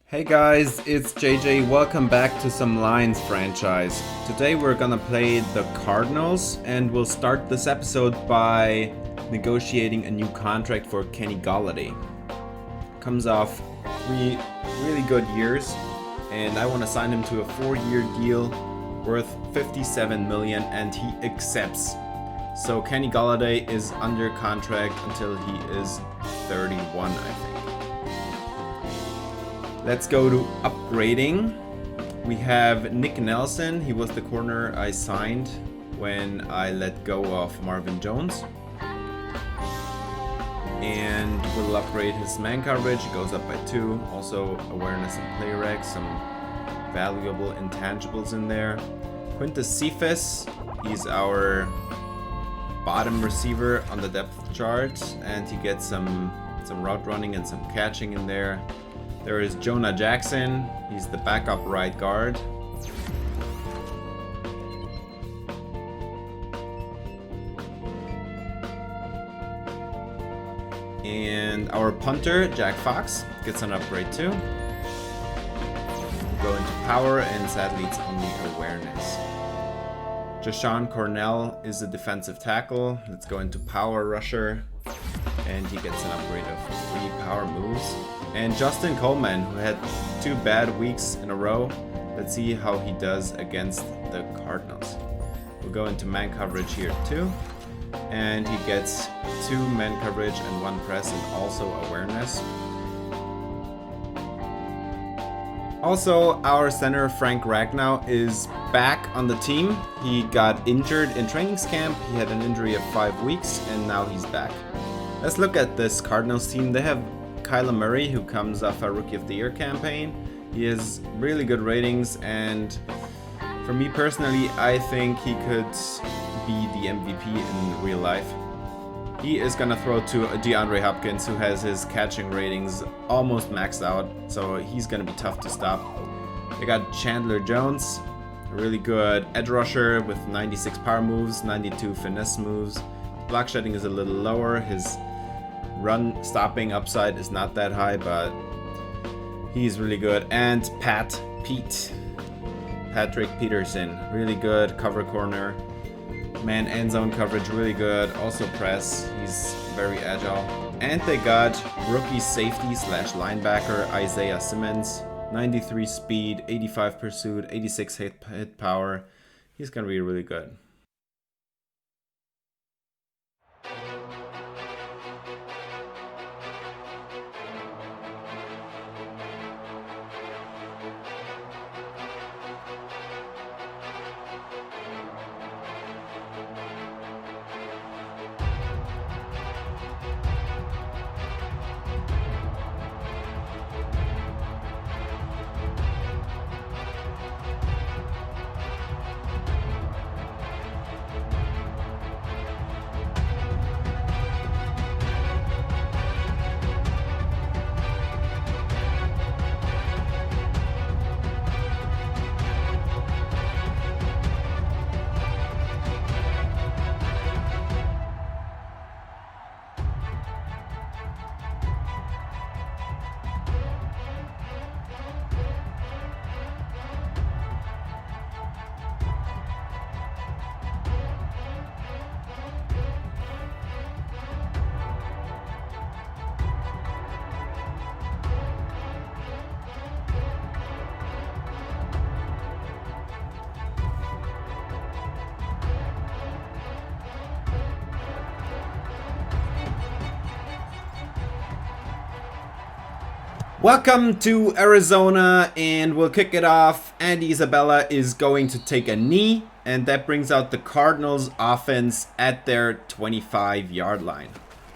Hey guys, it's JJ. Welcome back to some Lions franchise. Today we're gonna play the Cardinals and we'll start this episode by negotiating a new contract for Kenny Golladay. Comes off 3 really good years and I want to sign him to a 4-year deal worth $57 million and he accepts. So Kenny Golladay is under contract until he is 31, I think. Let's go to upgrading. We have Nick Nelson. He was the corner I signed when I let go of Marvin Jones. And we'll upgrade his man coverage. It goes up by 2. Also awareness and play rec. Some valuable intangibles in there. Quintus Cephas. He's our bottom receiver on the depth chart. And he gets some route running and some catching in there. There is Jonah Jackson. He's the backup right guard. And our punter, Jack Fox, gets an upgrade too. We'll go into power, and sadly it's only awareness. Jashawn Cornell is a defensive tackle. Let's go into power rusher. And he gets an upgrade of 3 power moves. And Justin Coleman, who had 2 bad weeks in a row. Let's see how he does against the Cardinals. We'll go into man coverage here too. And he gets 2 man coverage and 1 press and also awareness. Also, our center Frank Ragnow is back on the team. He got injured in training camp. He had an injury of 5 weeks and now he's back. Let's look at this Cardinals team. They have Kyler Murray, who comes off a Rookie of the Year campaign. He has really good ratings, and for me personally, I think he could be the MVP in real life. He is gonna throw to DeAndre Hopkins, who has his catching ratings almost maxed out, so he's gonna be tough to stop. They got Chandler Jones, a really good edge rusher with 96 power moves, 92 finesse moves. Block shedding is a little lower. His run stopping upside is not that high, but he's really good. And Patrick Peterson, really good cover corner. Man end zone coverage, really good. Also press, he's very agile. And they got rookie safety / linebacker Isaiah Simmons, 93 speed, 85 pursuit, 86 hit power. He's gonna be really good. Welcome to Arizona, and we'll kick it off. Andy Isabella is going to take a knee, and that brings out the Cardinals offense at their 25-yard line.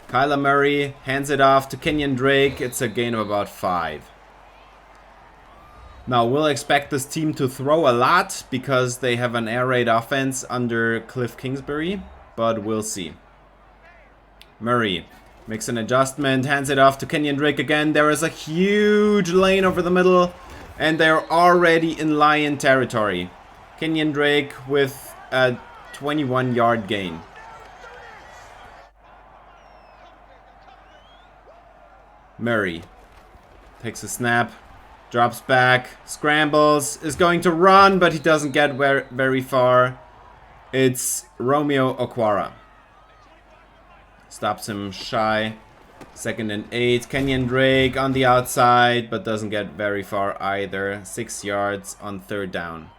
Kyler Murray hands it off to Kenyon Drake. It's a gain of about 5. Now, we'll expect this team to throw a lot because they have an air raid offense under Cliff Kingsbury, but we'll see. Murray makes an adjustment, hands it off to Kenyon Drake again. There is a huge lane over the middle, and they're already in Lion territory. Kenyon Drake with a 21-yard gain. Murray takes a snap, Drops back, scrambles, is going to run, but he doesn't get very far. It's Romeo Okwara. Stops him shy. 2nd and 8. Kenyon Drake on the outside, but doesn't get very far either. 6 yards on 3rd down.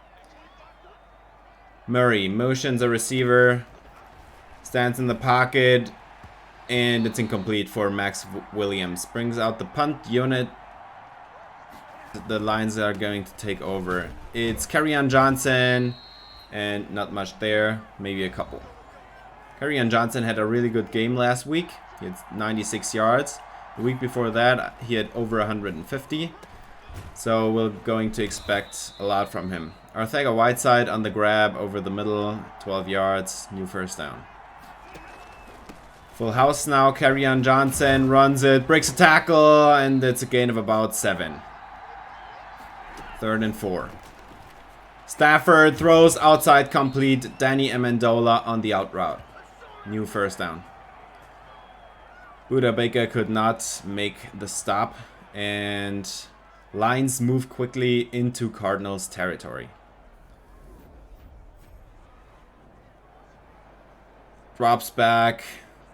Murray motions a receiver. Stands in the pocket. And it's incomplete for Max Williams. Brings out the punt unit. The Lions are going to take over. It's Kerryon Johnson. And not much there. Maybe a couple. Kerryon Johnson had a really good game last week. He had 96 yards. The week before that, he had over 150. So we're going to expect a lot from him. Arcega-Whiteside on the grab over the middle. 12 yards. New 1st down. Full house now. Kerryon Johnson runs it. Breaks a tackle. And it's a gain of about 7. 3rd and 4. Stafford throws outside complete. Danny Amendola on the out route. New 1st down. Buda Baker could not make the stop. And Lions move quickly into Cardinals territory. Drops back.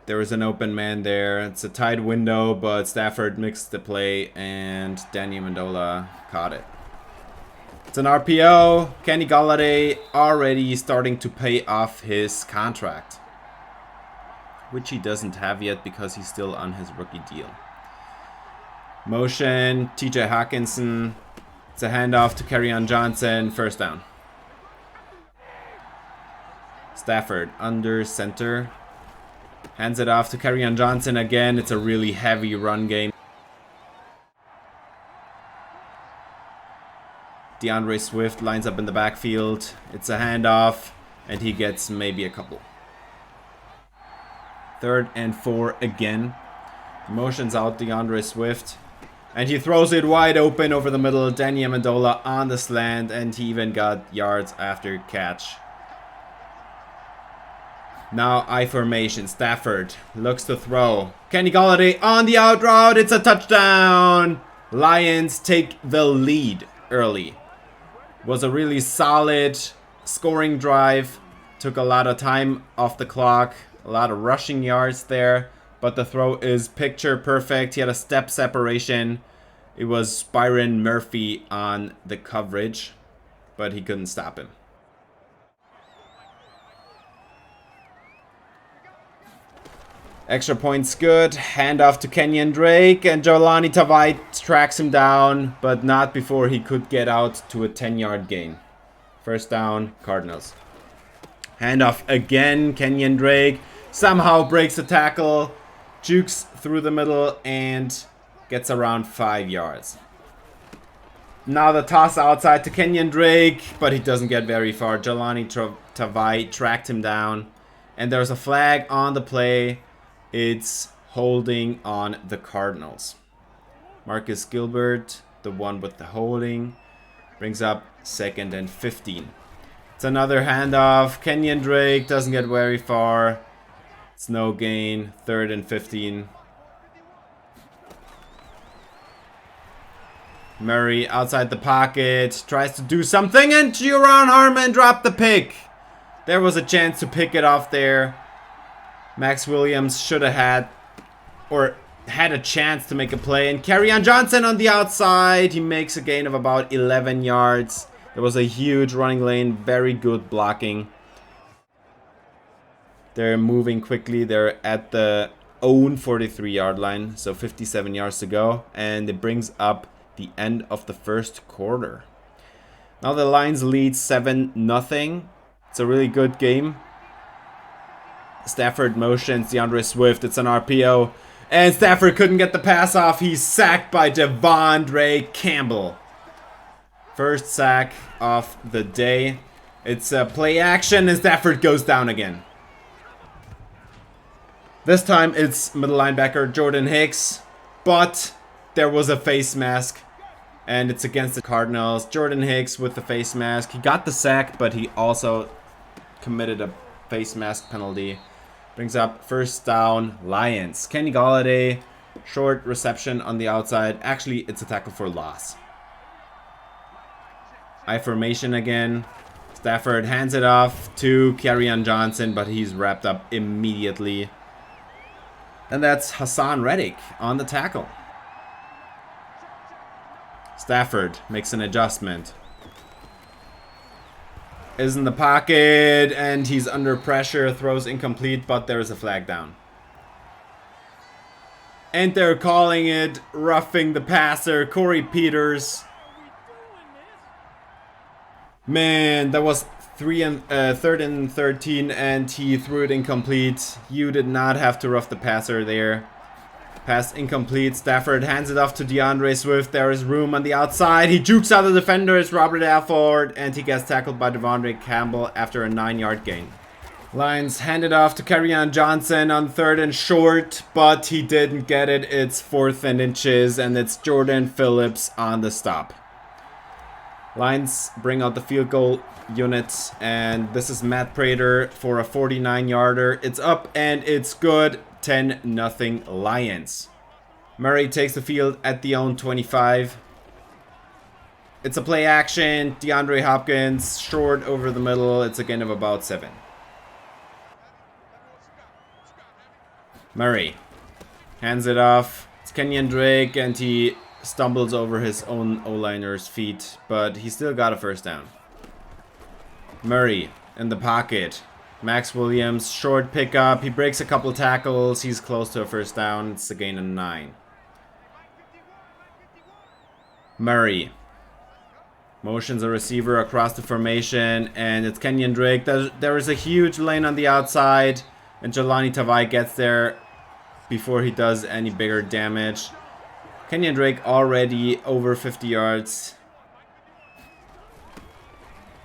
There was an open man there. It's a tight window, but Stafford mixed the play and Danny Amendola caught it. It's an RPO. Kenny Golladay already starting to pay off his contract, which he doesn't have yet because he's still on his rookie deal. Motion, TJ Hockenson. It's a handoff to Kerryon Johnson. 1st down. Stafford under center. Hands it off to Kerryon Johnson again. It's a really heavy run game. DeAndre Swift lines up in the backfield. It's a handoff, and he gets maybe a couple. 3rd and 4 again. Motions out DeAndre Swift. And he throws it wide open over the middle. Danny Amendola on the slant, and he even got yards after catch. Now I formation. Stafford looks to throw. Kenny Golladay on the out route. It's a touchdown. Lions take the lead early. Was a really solid scoring drive. Took a lot of time off the clock. A lot of rushing yards there. But the throw is picture perfect. He had a step separation. It was Byron Murphy on the coverage. But he couldn't stop him. Extra points good. Handoff to Kenyon Drake. And Jahlani Tavai tracks him down. But not before he could get out to a 10-yard gain. 1st down, Cardinals. Handoff again. Kenyon Drake somehow breaks the tackle. Jukes through the middle and gets around 5 yards. Now the toss outside to Kenyon Drake. But he doesn't get very far. Jahlani Tavai tracked him down. And there's a flag on the play. It's holding on the Cardinals. Marcus Gilbert, the one with the holding, brings up 2nd and 15. It's another handoff. Kenyon Drake doesn't get very far. It's no gain. 3rd and 15. Murray outside the pocket. Tries to do something, and Juron Harmon dropped the pick. There was a chance to pick it off there. Max Williams should have had a chance to make a play. And Kerryon Johnson on the outside. He makes a gain of about 11 yards. There was a huge running lane. Very good blocking. They're moving quickly. They're at the own 43-yard line. So 57 yards to go. And it brings up the end of the 1st quarter. Now the Lions lead 7-0. It's a really good game. Stafford motions DeAndre Swift. It's an RPO. And Stafford couldn't get the pass off. He's sacked by Devondre Campbell. 1st sack of the day. It's a play action and Stafford goes down again. This time it's middle linebacker Jordan Hicks. But there was a face mask. And it's against the Cardinals. Jordan Hicks with the face mask. He got the sack, but he also committed a face mask penalty. Brings up 1st down, Lions. Kenny Golladay, short reception on the outside. Actually, it's a tackle for loss. I formation again. Stafford hands it off to Kerryon Johnson, but he's wrapped up immediately. And that's Hassan Reddick on the tackle. Stafford makes an adjustment. Is in the pocket, and he's under pressure. Throws incomplete, but there is a flag down. And they're calling it roughing the passer. Corey Peters. Man, that was 3rd and 13, and he threw it incomplete. You did not have to rough the passer there. Pass incomplete. Stafford hands it off to DeAndre Swift. There is room on the outside. He jukes out the defender. It's Robert Alford, and he gets tackled by Devondre Campbell after a 9-yard gain. Lions hand it off to Kerryon Johnson on 3rd and short, but he didn't get it. It's 4th and inches, and it's Jordan Phillips on the stop. Lions bring out the field goal unit, and this is Matt Prater for a 49-yarder. It's up, and it's good. 10-0 Lions. Murray takes the field at the own 25. It's a play action. DeAndre Hopkins short over the middle. It's a gain of about 7. Murray hands it off. It's Kenyon Drake, and he stumbles over his own O-liner's feet, but he still got a first down. Murray in the pocket. Max Williams, short pickup. He breaks a couple tackles. He's close to a first down. It's a gain of 9. Murray motions a receiver across the formation, and it's Kenyon Drake. There is a huge lane on the outside, and Jelani Tavai gets there before he does any bigger damage. Kenyon Drake already over 50 yards.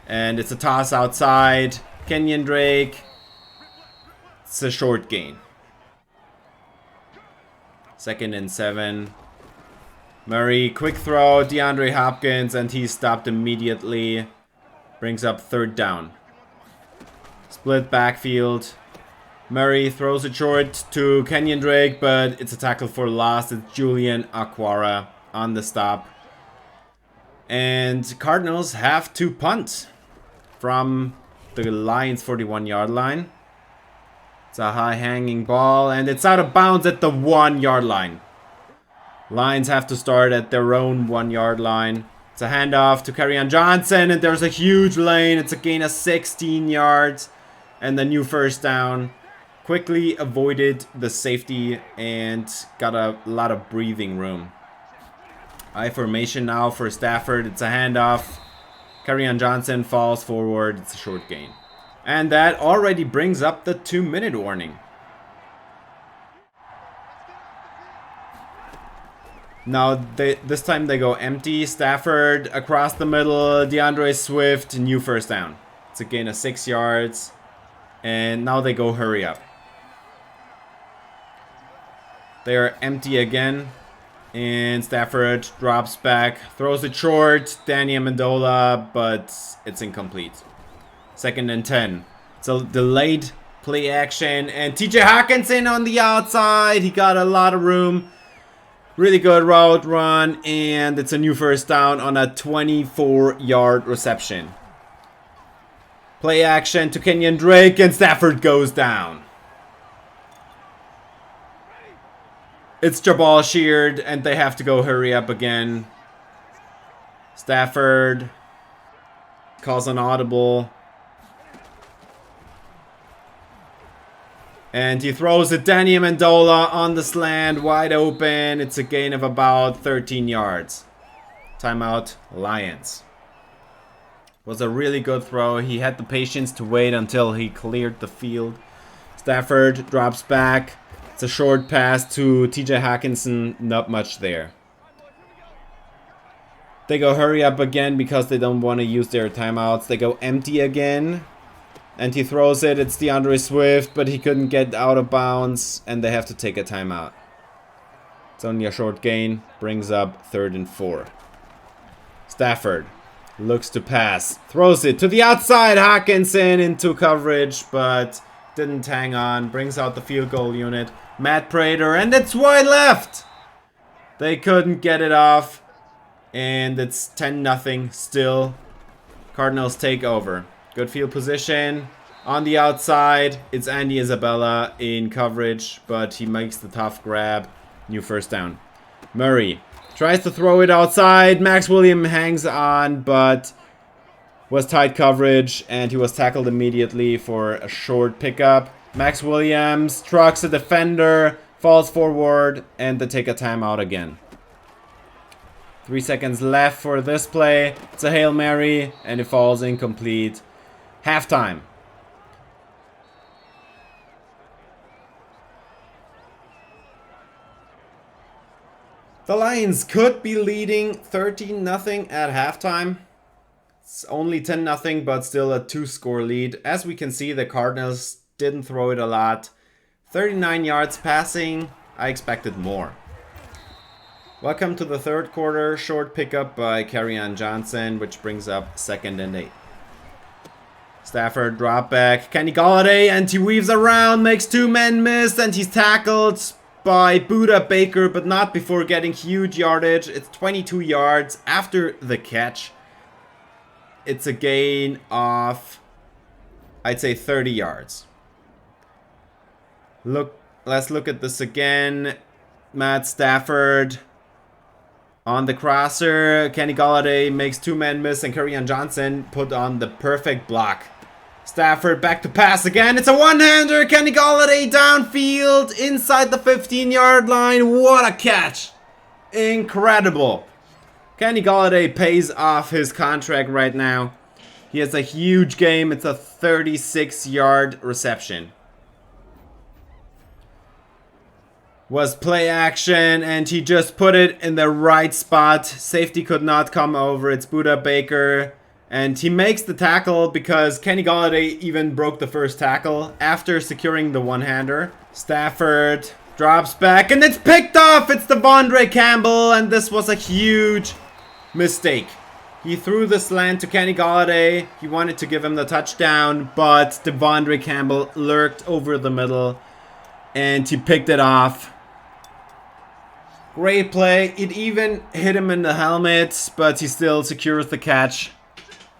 And it's a toss outside. Kenyon Drake. It's a short gain. 2nd and 7. Murray, quick throw. DeAndre Hopkins, and he's stopped immediately. Brings up 3rd down. Split backfield. Murray throws it short to Kenyon Drake, but it's a tackle for loss. It's Julian Okwara on the stop. And Cardinals have to punt from the Lions 41-yard line. It's a high hanging ball, and it's out of bounds at the 1-yard line. Lions have to start at their own 1-yard line. It's a handoff to Kerryon Johnson, and there's a huge lane. It's a gain of 16 yards and the new first down. Quickly avoided the safety and got a lot of breathing room. I formation now for Stafford. It's a handoff. Kerryon Johnson falls forward. It's a short gain. And that already brings up the 2-minute warning. Now, this time they go empty. Stafford across the middle. DeAndre Swift, new first down. It's a gain of 6 yards. And now they go hurry up. They are empty again. And Stafford drops back. Throws it short. Danny Amendola, but it's incomplete. 2nd and 10. It's a delayed play action. And TJ Hockenson on the outside. He got a lot of room. Really good route run. And it's a new first down on a 24-yard reception. Play action to Kenyon Drake. And Stafford goes down. It's Jabal Sheard, and they have to go hurry up again. Stafford calls an audible. And he throws it. Danny Amendola on the slant, wide open. It's a gain of about 13 yards. Timeout, Lions. Was a really good throw. He had the patience to wait until he cleared the field. Stafford drops back. It's a short pass to TJ Hockenson. Not much there. They go hurry up again because they don't want to use their timeouts. They go empty again. And he throws it. It's DeAndre Swift, but he couldn't get out of bounds. And they have to take a timeout. It's only a short gain. Brings up 3rd and 4. Stafford looks to pass. Throws it to the outside. Hockenson into coverage, but didn't hang on. Brings out the field goal unit. Matt Prater, and it's wide left. They couldn't get it off. And it's 10-0 still. Cardinals take over. Good field position. On the outside, it's Andy Isabella in coverage, but he makes the tough grab. New first down. Murray tries to throw it outside. Max Williams hangs on, but was tight coverage, and he was tackled immediately for a short pickup. Max Williams trucks a defender, falls forward, and they take a timeout again. 3 seconds left for this play. It's a Hail Mary, and it falls incomplete. Halftime. The Lions could be leading 13-0 at halftime. It's only 10-0, but still a 2-score lead. As we can see, the Cardinals didn't throw it a lot. 39 yards passing. I expected more. Welcome to the third quarter. Short pickup by Kerryon Johnson, which brings up 2nd and 8. Stafford drop back. Kenny Golladay, and he weaves around, makes 2 men miss, and he's tackled by Okudah Baker, but not before getting huge yardage. It's 22 yards after the catch. It's a gain of, I'd say, 30 yards. Let's look at this again. Matt Stafford on the crosser. Kenny Golladay makes 2 men miss, and Kerryon Johnson put on the perfect block. Stafford back to pass again. It's a one-hander. Kenny Golladay downfield inside the 15-yard line. What a catch. Incredible. Kenny Golladay pays off his contract right now. He has a huge game. It's a 36-yard reception. Was play action, and he just put it in the right spot. Safety could not come over. It's Okudah Baker. And he makes the tackle because Kenny Golladay even broke the first tackle after securing the one-hander. Stafford drops back, and it's picked off. It's Devondre Campbell, and this was a huge mistake. He threw the slant to Kenny Golladay. He wanted to give him the touchdown, but Devondre Campbell lurked over the middle, and he picked it off. Great play. It even hit him in the helmet, but he still secures the catch.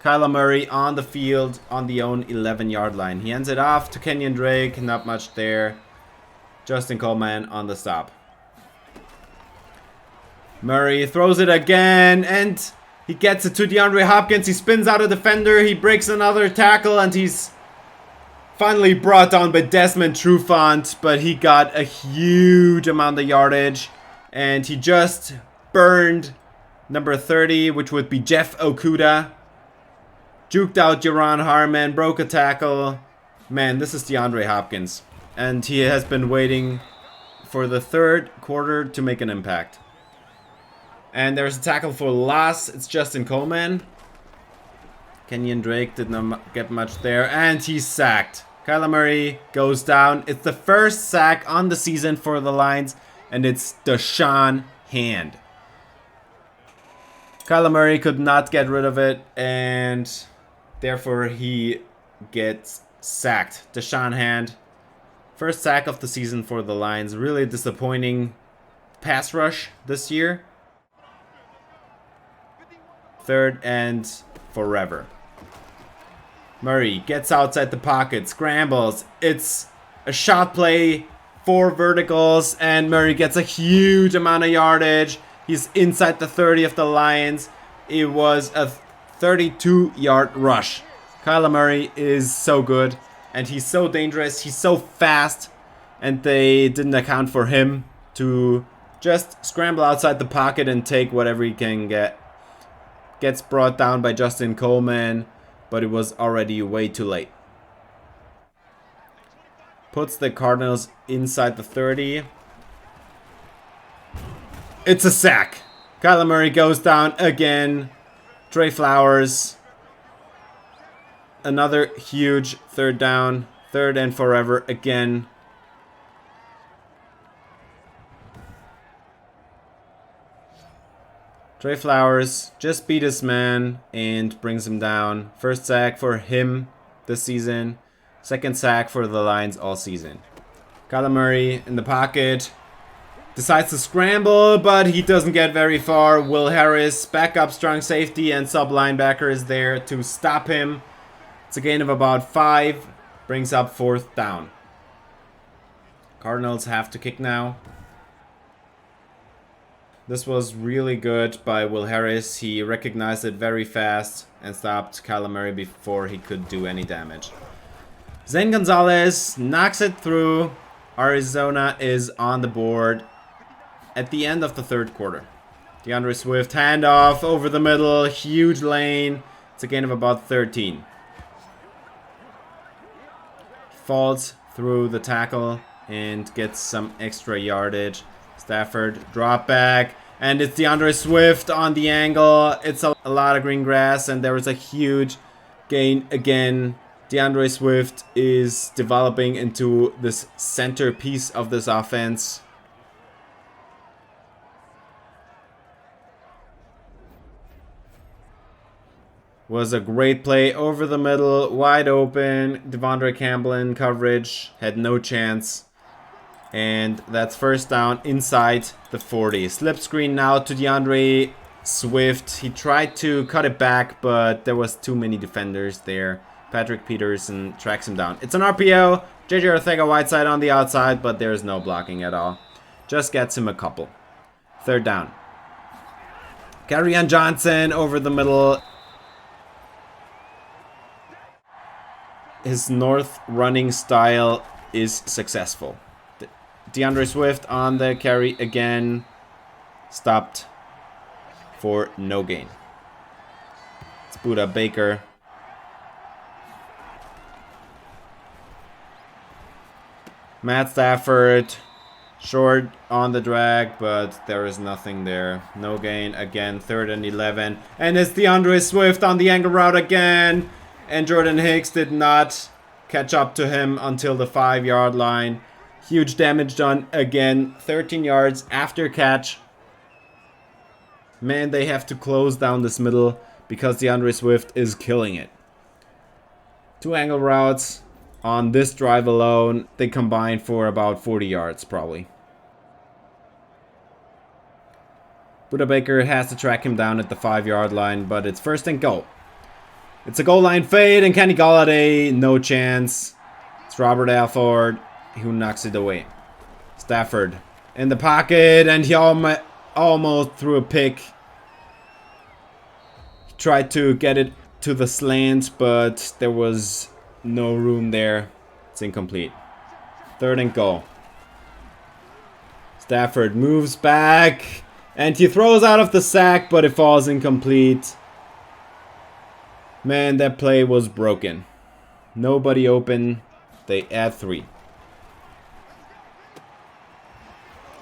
Kyler Murray on the field on the own 11-yard line. He hands it off to Kenyon Drake. Not much there. Justin Coleman on the stop. Murray throws it again, and he gets it to DeAndre Hopkins. He spins out a defender. He breaks another tackle, and he's finally brought down by Desmond Trufant, but he got a huge amount of yardage, and he just burned number 30, which would be Jeff Okudah. Juked out Jaron Harmon, broke a tackle. Man, this is DeAndre Hopkins. And he has been waiting for the third quarter to make an impact. And there's a tackle for loss. It's Justin Coleman. Kenyon Drake did not get much there. And he's sacked. Kyler Murray goes down. It's the first sack on the season for the Lions. And it's Deshaun Hand. Kyler Murray could not get rid of it. And therefore, he gets sacked. Deshaun Hand. First sack of the season for the Lions. Really disappointing pass rush this year. 3rd and forever. Murray gets outside the pocket. Scrambles. It's a shot play. 4 verticals. And Murray gets a huge amount of yardage. He's inside the 30 of the Lions. It was a 32-yard rush. Kyler Murray is so good, and he's so dangerous. He's so fast, and they didn't account for him to just scramble outside the pocket and take whatever he can get. Gets brought down by Justin Coleman, but it was already way too late. Puts the Cardinals inside the 30. It's a sack. Kyler Murray goes down again. Trey Flowers. Another huge 3rd down. 3rd and forever again. Trey Flowers just beat his man and brings him down. First sack for him this season. 2nd sack for the Lions all season. Kyler Murray in the pocket. Decides to scramble, but he doesn't get very far. Will Harris, backup strong safety and sub linebacker, is there to stop him. It's a gain of about 5. Brings up 4th down. Cardinals have to kick now. This was really good by Will Harris. He recognized it very fast and stopped Kyler Murray before he could do any damage. Zane Gonzalez knocks it through. Arizona is on the board at the end of the 3rd quarter. DeAndre Swift handoff over the middle. Huge lane. It's a gain of about 13. Falls through the tackle and gets some extra yardage. Stafford drop back, and it's DeAndre Swift on the angle. It's a lot of green grass, and there is a huge gain again. DeAndre Swift is developing into this centerpiece of this offense. Was a great play over the middle, wide open. Devondre Campbell in coverage, had no chance. And that's 1st down inside the 40. Slip screen now to DeAndre Swift. He tried to cut it back, but there was too many defenders there. Patrick Peterson tracks him down. It's an RPO. JJ Ortega-Whiteside on the outside, but there's no blocking at all. Just gets him a couple. 3rd down. Kerryon Johnson over the middle. His North running style is successful. DeAndre Swift on the carry again. Stopped for no gain. It's Okudah Baker. Matt Stafford. Short on the drag, but there is nothing there. No gain. Again, 3rd and 11. And it's DeAndre Swift on the angle route again. And Jordan Hicks did not catch up to him until the 5-yard line. Huge damage done again. 13 yards after catch. Man, they have to close down this middle because DeAndre Swift is killing it. 2 angle routes on this drive alone. They combined for about 40 yards probably. Okudah Baker has to track him down at the 5-yard line, but it's 1st and goal. It's a goal line fade, and Kenny Golladay, no chance. It's Robert Alford who knocks it away. Stafford in the pocket, and he almost threw a pick. He tried to get it to the slant, but there was no room there. It's incomplete. 3rd and goal. Stafford moves back, and he throws out of the sack, but it falls incomplete. Man, that play was broken. Nobody open. They add 3.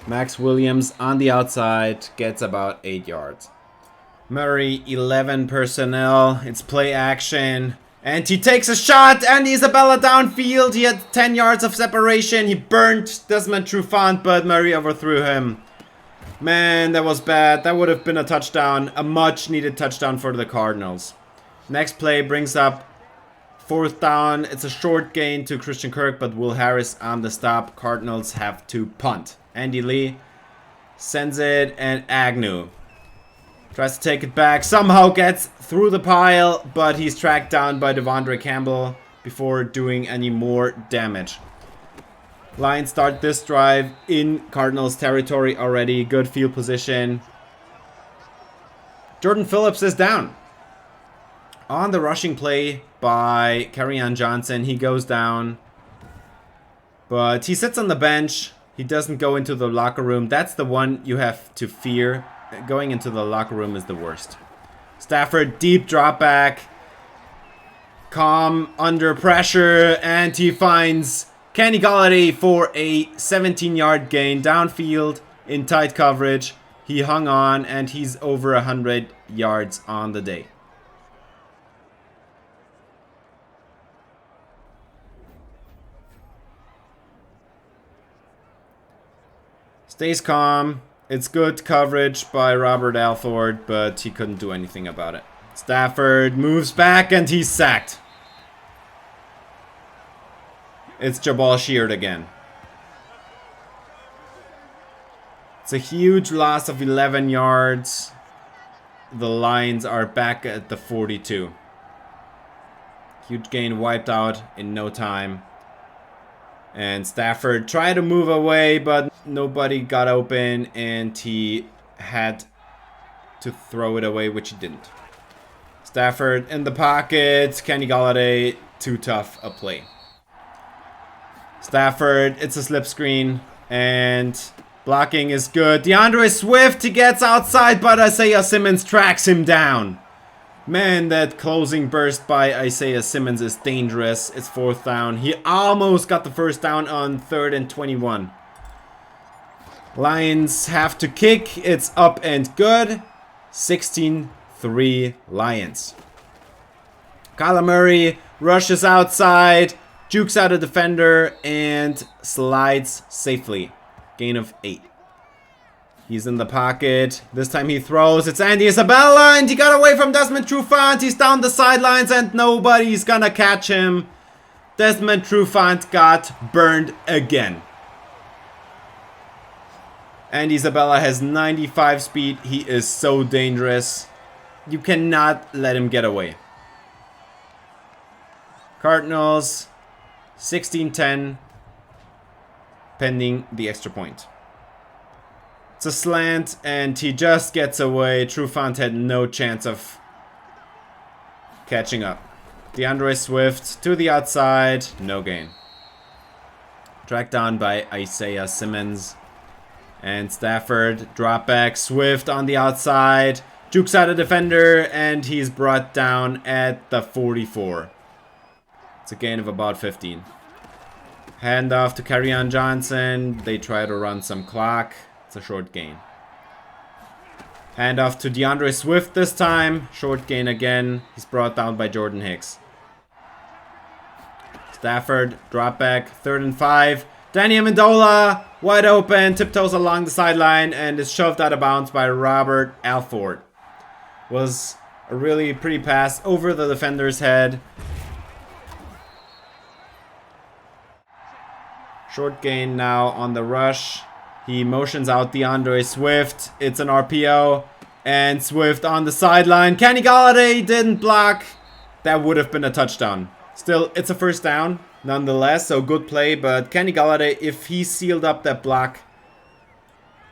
Max Williams on the outside gets about 8 yards. Murray, 11 personnel. It's play action. And he takes a shot, and Isabella downfield. He had 10 yards of separation. He burned Desmond Trufant, but Murray overthrew him. Man, that was bad. That would have been a touchdown. A much needed touchdown for the Cardinals. Next play brings up 4th down. It's a short gain to Christian Kirk, but Will Harris on the stop. Cardinals have to punt. Andy Lee sends it, and Agnew tries to take it back. Somehow gets through the pile, but he's tracked down by Devondre Campbell before doing any more damage. Lions start this drive in Cardinals territory already. Good field position. Jordan Phillips is down. On the rushing play by Kerryon Johnson, he goes down. But he sits on the bench. He doesn't go into the locker room. That's the one you have to fear. Going into the locker room is the worst. Stafford, deep drop back. Calm under pressure. And he finds Kenny Golladay for a 17-yard gain downfield in tight coverage. He hung on, and he's over 100 yards on the day. Stays calm. It's good coverage by Robert Alford, but he couldn't do anything about it. Stafford moves back, and he's sacked. It's Jabal Sheard again. It's a huge loss of 11 yards. The Lions are back at the 42. Huge gain wiped out in no time. And Stafford tried to move away, but nobody got open, and he had to throw it away, which he didn't. Stafford in the pocket. Kenny Golladay, too tough a play. Stafford, it's a slip screen, and blocking is good. DeAndre Swift, he gets outside, but Isaiah Simmons tracks him down. Man, that closing burst by Isaiah Simmons is dangerous. It's 4th down. He almost got the first down on 3rd and 21. Lions have to kick. It's up and good. 16-3 Lions. Kyler Murray rushes outside, jukes out a defender, and slides safely. Gain of 8. He's in the pocket. This time he throws. It's Andy Isabella, and he got away from Desmond Trufant. He's down the sidelines, and nobody's gonna catch him. Desmond Trufant got burned again. Andy Isabella has 95 speed. He is so dangerous. You cannot let him get away. Cardinals, 16-10, pending the extra point. It's a slant, and he just gets away. Trufant had no chance of catching up. DeAndre Swift to the outside, no gain. Tracked down by Isaiah Simmons. And Stafford, drop back, Swift on the outside, jukes out a defender, and he's brought down at the 44. It's a gain of about 15. Handoff to Kerryon Johnson. They try to run some clock. It's a short gain. Handoff to DeAndre Swift this time. Short gain again. He's brought down by Jordan Hicks. Stafford, drop back, 3rd and 5. Danny Amendola, wide open, tiptoes along the sideline, and is shoved out of bounds by Robert Alford. Was a really pretty pass over the defender's head. Short gain now on the rush. He motions out DeAndre Swift. It's an RPO. And Swift on the sideline. Kenny Golladay didn't block. That would have been a touchdown. Still, it's a first down nonetheless. So good play. But Kenny Golladay, if he sealed up that block,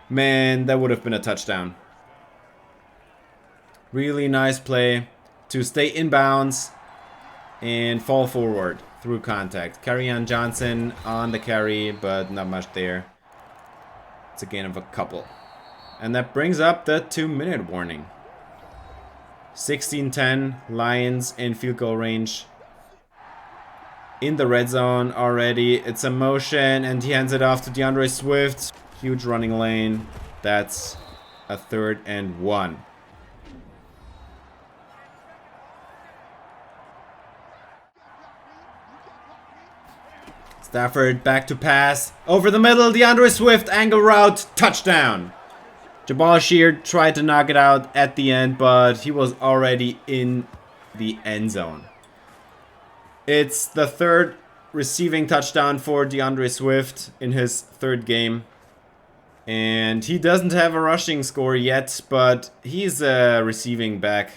man, that would have been a touchdown. Really nice play to stay in bounds and fall forward through contact. Kerryon Johnson on the carry, but not much there. It's a gain of a couple. And that brings up the 2-minute warning. 16-10, Lions in field goal range. In the red zone already. It's a motion, and he hands it off to DeAndre Swift. Huge running lane. That's a 3rd and 1. Stafford back to pass. Over the middle, DeAndre Swift, angle route, touchdown. Jabal Sheard tried to knock it out at the end, but he was already in the end zone. It's the 3rd receiving touchdown for DeAndre Swift in his 3rd game. And he doesn't have a rushing score yet, but he's a receiving back.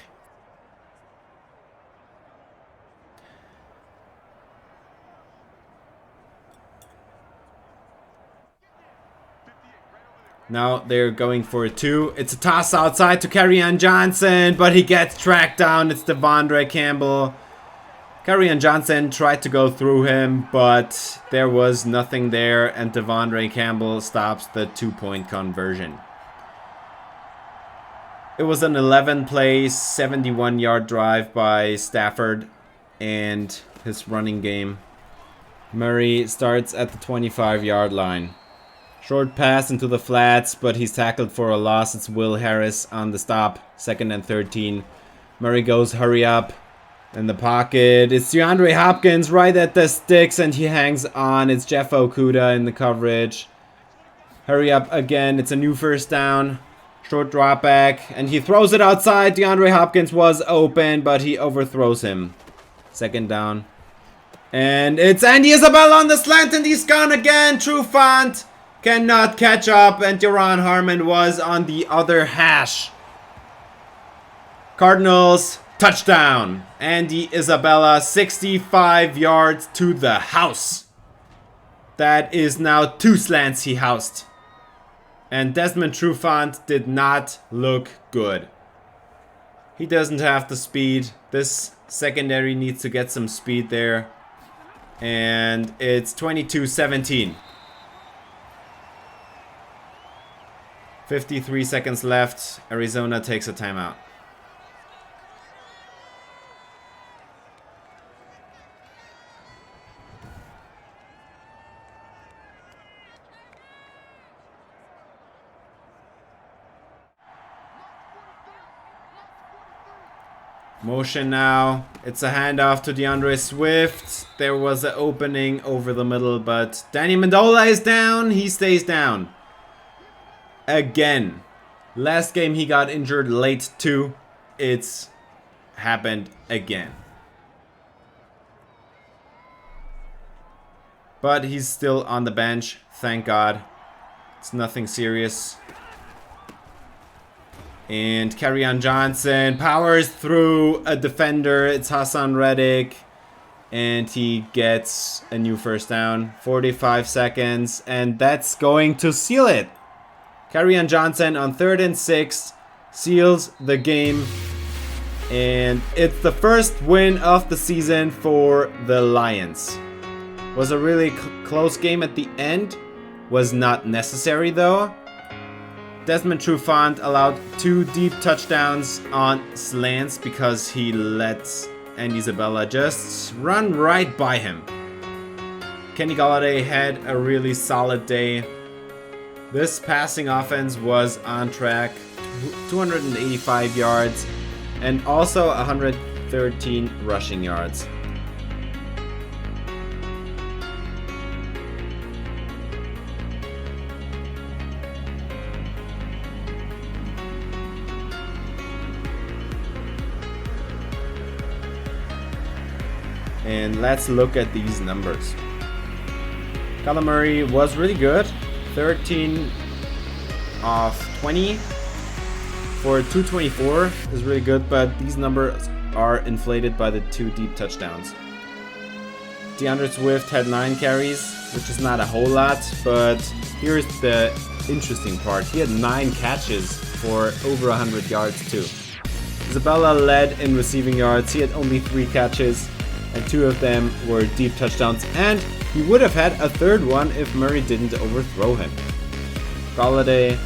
Now they're going for a 2. It's a toss outside to Kerryon Johnson, but he gets tracked down. It's Devondre Campbell. Kerryon Johnson tried to go through him, but there was nothing there, and Devondre Campbell stops the 2-point conversion. It was an 11-play, 71-yard drive by Stafford and his running game. Murray starts at the 25-yard line. Short pass into the flats, but he's tackled for a loss. It's Will Harris on the stop. 2nd and 13. Murray goes hurry up in the pocket. It's DeAndre Hopkins right at the sticks, and he hangs on. It's Jeff Okudah in the coverage. Hurry up again. It's a new first down. Short drop back, and he throws it outside. DeAndre Hopkins was open, but he overthrows him. 2nd down. And it's Andy Isabella on the slant, and he's gone again. Trufant cannot catch up, and Duran Harmon was on the other hash. Cardinals, touchdown. Andy Isabella, 65 yards to the house. That is now 2 slants he housed. And Desmond Trufant did not look good. He doesn't have the speed. This secondary needs to get some speed there. And it's 22-17. 53 seconds left. Arizona takes a timeout. Motion now. It's a handoff to DeAndre Swift. There was an opening over the middle, but Danny Mendola is down. He stays down. Again. Last game he got injured late too. It's happened again. But he's still on the bench. Thank God. It's nothing serious. And Kerryon Johnson powers through a defender. It's Hassan Reddick. And he gets a new first down. 45 seconds. And that's going to seal it. Kerryon Johnson on 3rd and 6 seals the game. And it's the first win of the season for the Lions. Was a really close game at the end. Was not necessary though. Desmond Trufant allowed 2 deep touchdowns on slants because he let Andy Isabella just run right by him. Kenny Golladay had a really solid day. This passing offense was on track. 285 yards and also 113 rushing yards. And let's look at these numbers. Kyler Murray was really good. 13 of 20 for 224 is really good, but these numbers are inflated by the 2 deep touchdowns. DeAndre Swift had 9 carries, which is not a whole lot, but here's the interesting part. He had 9 catches for over 100 yards too. Isabella led in receiving yards. He had only 3 catches. And 2 of them were deep touchdowns, and he would have had a 3rd one if Murray didn't overthrow him. Golladay,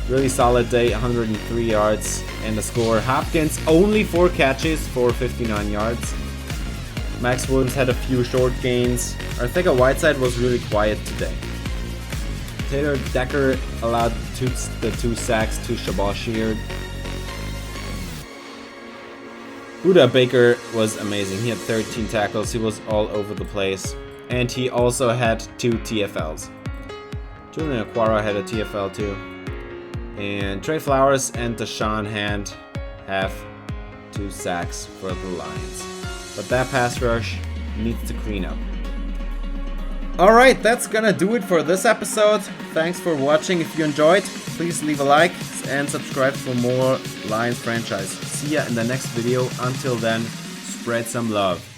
really solid day, 103 yards and a score. Hopkins, only 4 catches for 59 yards. Max Williams had a few short gains. Arcega-Whiteside was really quiet today. Taylor Decker allowed the 2 sacks to Shabazz Sheard. Okudah Baker was amazing. He had 13 tackles. He was all over the place. And he also had 2 TFLs. Julian Okwara had a TFL too. And Trey Flowers and Deshaun Hand have 2 sacks for the Lions. But that pass rush needs to clean up. Alright, that's gonna do it for this episode. Thanks for watching. If you enjoyed, please leave a like and subscribe for more Lions franchise. See ya in the next video. Until then, spread some love.